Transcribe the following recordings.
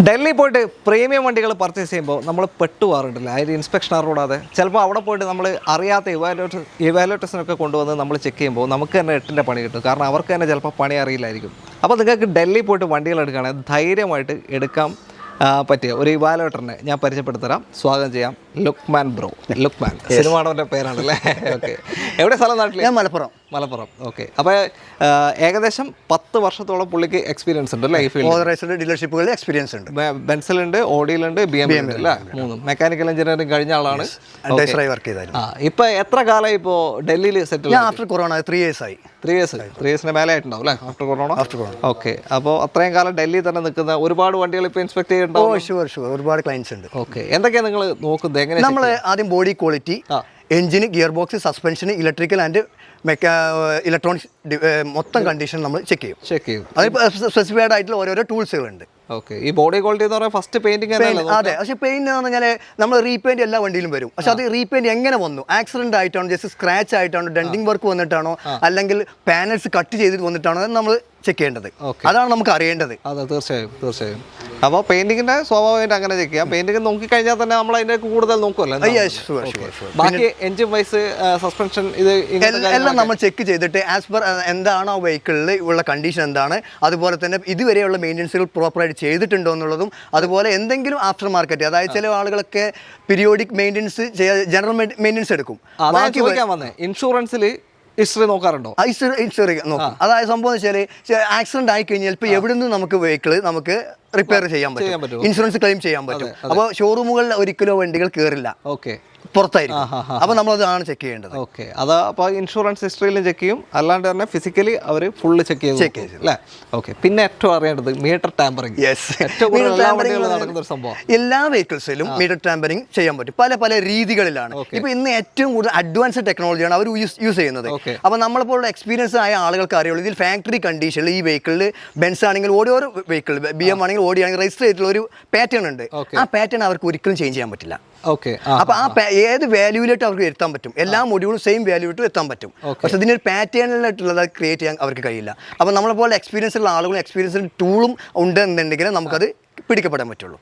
ഡൽഹി പോയിട്ട് പ്രീമിയം വണ്ടികൾ പർച്ചേസ് ചെയ്യുമ്പോൾ നമ്മൾ പെട്ടുപോകാറുണ്ടല്ലോ അതിൽ ഇൻസ്പെക്ഷൻ അറിയാതെ ചിലപ്പോൾ അവിടെ പോയിട്ട് നമ്മൾ അറിയാത്ത ഇവാലുവേറ്റേഴ്സിനൊക്കെ കൊണ്ടുവന്ന് നമ്മൾ ചെക്ക് ചെയ്യുമ്പോൾ നമുക്ക് തന്നെ എട്ടിൻ്റെ പണി കിട്ടും. കാരണം അവർക്ക് തന്നെ ചിലപ്പോൾ പണി അറിയില്ലായിരിക്കും. അപ്പോൾ നിങ്ങൾക്ക് ഡൽഹി പോയിട്ട് വണ്ടികൾ എടുക്കുകയാണെങ്കിൽ ധൈര്യമായിട്ട് എടുക്കാൻ പറ്റിയ ഒരു ഇവാലുവേറ്ററിനെ ഞാൻ പരിചയപ്പെടുത്തരാം. സ്വാഗതം ചെയ്യാം ലുക്മാൻ ബ്രോ. ലുക്മാൻ സിനിമാടവൻ്റെ പേരാണല്ലേ? ഓക്കെ. എവിടെ സ്ഥലം? നാട്ടിൽ ഞാൻ മലപ്പുറം. ഓക്കെ. അപ്പോൾ ഏകദേശം 10 വർഷത്തോളം പുള്ളിക്ക് എക്സ്പീരിയൻസ് ഉണ്ട് അല്ലേ? ഈ ഫീൽഡ് ഓതറൈസ്ഡ് ഡീലർഷിപ്പുകളിൽ എക്സ്പീരിയൻസ് ഉണ്ട്. ബെൻസിലുണ്ട്, ഓഡിയിലുണ്ട്, BMW അല്ലേ? മൂന്നും മെക്കാനിക്കൽ എഞ്ചിനീയറിംഗ് കഴിഞ്ഞ ആളാണ്. വർക്ക് ചെയ്തായിരുന്നു. ഇപ്പോൾ എത്ര കാലമായി ഇപ്പോൾ ഡൽഹിയിൽ സെറ്റിൽ? ആഫ്റ്റർ കൊറോണ 3 years ആയി. 3 ഇയേഴ്സിന് മേലെ ആയിട്ടുണ്ടാവും അല്ലേ? After corona. ഓക്കെ. അപ്പോൾ അത്രയും കാലം ഡൽഹിയിൽ തന്നെ നിൽക്കുന്ന ഒരുപാട് വണ്ടികൾ ഇപ്പോൾ ഇൻസ്പെക്ട് ചെയ്യുന്നുണ്ടോ? ഷുവർ ഒരുപാട് ക്ലയൻസ് ഉണ്ട്. ഓക്കെ. എന്തൊക്കെയാണ് നിങ്ങൾ നോക്കുന്നത്? എങ്ങനെ നമ്മൾ ആദ്യം body quality, engine, gear box, suspension, electrical and electronics മൊത്തം കണ്ടീഷൻ നമ്മൾ ചെക്ക് ചെയ്യും. അത് സ്പെസിഫൈഡ് ആയിട്ടുള്ള ഓരോരോ ടൂൾസുകളുണ്ട്. ഓക്കെ. ഈ ബോഡി ക്വാളിറ്റി എന്ന് പറഞ്ഞാൽ ഫസ്റ്റ് പെയിന്റിംഗ്. അതെ. പക്ഷേ പെയിന്റ് എന്ന് പറഞ്ഞാൽ നമ്മൾ റീപെയിന്റ് എല്ലാ വണ്ടിയിലും വരും. പക്ഷെ അത് റീപെയിന്റ് എങ്ങനെ വന്നു? ആക്സിഡന്റ് ആയിട്ടാണോ, ജസ്റ്റ് സ്ക്രാച്ച് ആയിട്ടാണോ, ഡെന്റിങ് വർക്ക് വന്നിട്ടാണോ, അല്ലെങ്കിൽ പാനൽസ് കട്ട് ചെയ്തിട്ട് വന്നിട്ടാണോ എന്ന് നമ്മൾ ചെക്ക് ചെയ്യേണ്ടത്. അതാണ് നമുക്ക് അറിയേണ്ടത്. അതെ, തീർച്ചയായും. അപ്പോൾ പെയിന്റിങ്ങിന്റെ സ്വാഭാവികമായിട്ട് അങ്ങനെ ചെക്ക് ചെയ്യാം. പെയിന്റിംഗ് നോക്കിക്കഴിഞ്ഞാൽ തന്നെ നമ്മൾ അതിന്റെ കൂടുതൽ നോക്കുമല്ലോ. ബാക്കി എഞ്ചിൻ വൈസ്, സസ്പെൻഷൻ, ഇത് എല്ലാം നമ്മൾ ചെക്ക് ചെയ്തിട്ട് ആസ് പെർ എന്താണോ വെഹിക്കിളിൽ ഉള്ള കണ്ടീഷൻ എന്താണ്, അതുപോലെ തന്നെ ഇതുവരെയുള്ള മെയിൻ്റെനൻസുകൾ പ്രോപ്പറായിട്ട് ചെയ്തിട്ടുണ്ടോ എന്നുള്ളതും, അതുപോലെ എന്തെങ്കിലും ആഫ്റ്റർ മാർക്കറ്റ്, അതായത് ചില ആളുകളൊക്കെ പീരിയോഡിക് മെയിൻ്റെനൻസ് ജനറൽ മെയിൻ്റെനൻസ് എടുക്കും. ഇൻഷുറൻസിൽ ഹിസ്റ്ററി നോക്കാറുണ്ടോ? ഹിസ്റ്ററി നോക്കും. അതായത് സംഭവം വെച്ചാൽ ആക്സിഡന്റ് ആയി കഴിഞ്ഞാൽ ഇപ്പോൾ എവിടെ നിന്ന് നമുക്ക് വെഹിക്കിൾ നമുക്ക് റിപ്പയർ ചെയ്യാൻ പറ്റും, ഇൻഷുറൻസ് ക്ലെയിം ചെയ്യാൻ പറ്റും. അപ്പോൾ ഷോറൂമുകളിൽ ഒരിക്കലും വണ്ടികൾ കയറില്ല, പുറത്തായിരിക്കും. അപ്പോൾ നമ്മളതാണ് ചെക്ക് ചെയ്യേണ്ടത്. ഓക്കെ. അത് അപ്പോൾ ഇൻഷുറൻസ് ഹിസ്റ്ററിയിലും ചെക്ക് ചെയ്യും, അല്ലാണ്ട് തന്നെ ഫിസിക്കലി അവർ ഫുള്ള് ചെക്ക് ചെയ്യും അല്ലേ? ഓക്കെ. പിന്നെ ഏറ്റവും അറിയേണ്ടത് മീറ്റർ ടാമ്പറിംഗ്. നടക്കുന്ന ഒരു സംഭവം. എല്ലാ വെഹിക്കിൾസിലും മീറ്റർ ടാമ്പറിംഗ് ചെയ്യാൻ പറ്റും. പല രീതികളിലാണ്. ഇപ്പൊ ഇന്ന് ഏറ്റവും കൂടുതൽ അഡ്വാൻസ്ഡ് ടെക്നോളജിയാണ് അവർ യൂസ് ചെയ്യുന്നത്. അപ്പോൾ നമ്മളെപ്പോലുള്ള എക്സ്പീരിയൻസ് ആയ ആളുകൾക്ക് അറിയുള്ളൂ ഇതിൽ ഫാക്ടറി കണ്ടീഷനിൽ ഈ വെഹിക്കിളിൽ ബെൻസ് ആണെങ്കിൽ ഓരോ വെഹിക്കിൾ, BM ആണെങ്കിൽ ഓടി ആണെങ്കിൽ രജിസ്റ്റർ ചെയ്തിട്ടുള്ള ഒരു പാറ്റേൺ ഉണ്ട്. ആ പാറ്റേൺ അവർക്ക് ഒരിക്കലും ചേഞ്ച് ചെയ്യാൻ പറ്റില്ല. അപ്പൊ ഏത് വാല്യൂലായിട്ട് അവർക്ക് എത്താൻ പറ്റും. എല്ലാ മൊഡ്യൂളും സെയിം വാല്യൂട്ട് എത്താൻ പറ്റും. പക്ഷെ ഇതിനൊരു പാറ്റേണിലായിട്ടുള്ളത് ക്രിയേറ്റ് ചെയ്യാൻ അവർക്ക് കഴിയില്ല. അപ്പൊ നമ്മളെ പോലെ എക്സ്പീരിയൻസ് ഉള്ള ആളുകളും എക്സ്പീരിയൻസ് ടൂളും ഉണ്ടെന്നുണ്ടെങ്കിൽ നമുക്കത് പിടിക്കപ്പെടാൻ പറ്റുള്ളൂ.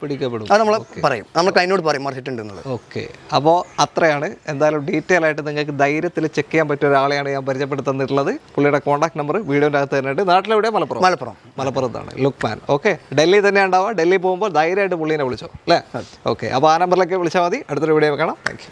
അത് നമ്മൾ പറയും, നമ്മൾ ക്ലൈന്റിനോട് പറയും മറിച്ചിട്ടുണ്ടെന്നുള്ളത്. ഓക്കെ. അപ്പോൾ അത്രയാണ്. എന്തായാലും ഡീറ്റെയിൽ ആയിട്ട് നിങ്ങൾക്ക് ധൈര്യത്തിൽ ചെക്ക് ചെയ്യാൻ പറ്റിയ ഒരാളെയാണ് ഞാൻ പരിചയപ്പെടുത്തുന്നിട്ടുള്ളത്. പുള്ളിയുടെ കോൺടാക്ട് നമ്പർ വീഡിയോൻ്റെ അകത്ത് തന്നെയുണ്ട്. നാട്ടിലെവിടെ? മലപ്പുറത്താണ് ലുക്മാൻ. ഓക്കെ. ഡൽഹി തന്നെ ഉണ്ടാവുക. ഡൽഹി പോകുമ്പോൾ ധൈര്യമായിട്ട് പുള്ളീനെ വിളിച്ചോ അല്ലേ? ഓക്കെ. അപ്പോൾ ആ നമ്പറിലേക്ക് വിളിച്ചാൽ മതി. അടുത്തൊരു വീഡിയോ കാണാം. Thank you.